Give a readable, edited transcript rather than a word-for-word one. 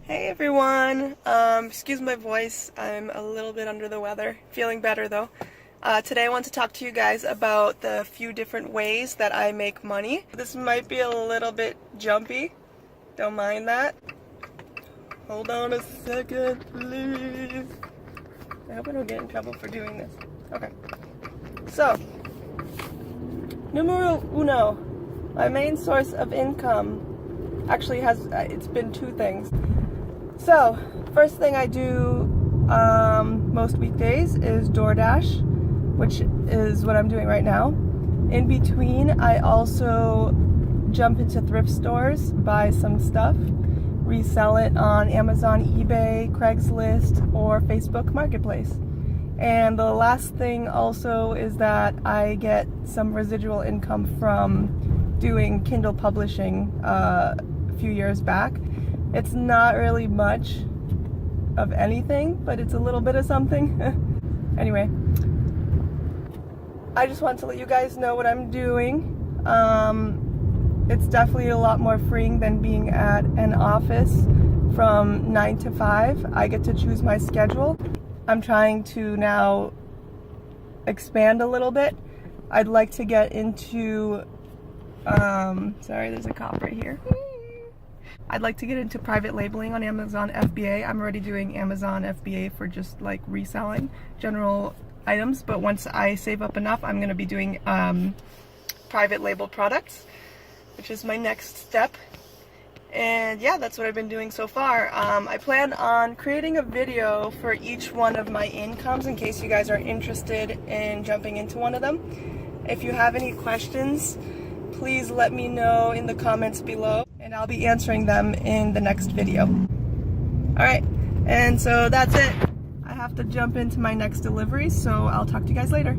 Hey everyone, excuse my voice, I'm a little bit under the weather, feeling better though. Today I want to talk to you guys about the few different ways that I make money. This might be a little bit jumpy, don't mind that. Hold on a second, please. I hope I don't get in trouble for doing this. Okay. So, numero uno, my main source of income actually it's been two things. So, first thing I do most weekdays is DoorDash, which is what I'm doing right now. In between, I also jump into thrift stores, buy some stuff, resell it on Amazon, eBay, Craigslist, or Facebook Marketplace. And the last thing also is that I get some residual income from doing Kindle publishing a few years back. It's not really much of anything, but it's a little bit of something. Anyway, I just want to let you guys know what I'm doing. It's definitely a lot more freeing than being at an office from 9 to 5. I get to choose my schedule. I'm trying to now expand a little bit. I'd like to get into, sorry, there's a cop right here. I'd like to get into private labeling on Amazon FBA. I'm already doing Amazon FBA for just like reselling general items, but once I save up enough, I'm going to be doing private label products, which is my next step. And yeah, that's what I've been doing so far. I plan on creating a video for each one of my incomes in case you guys are interested in jumping into one of them. If you have any questions, please let me know in the comments below, and I'll be answering them in the next video. Alright, and so that's it. I have to jump into my next delivery, so I'll talk to you guys later.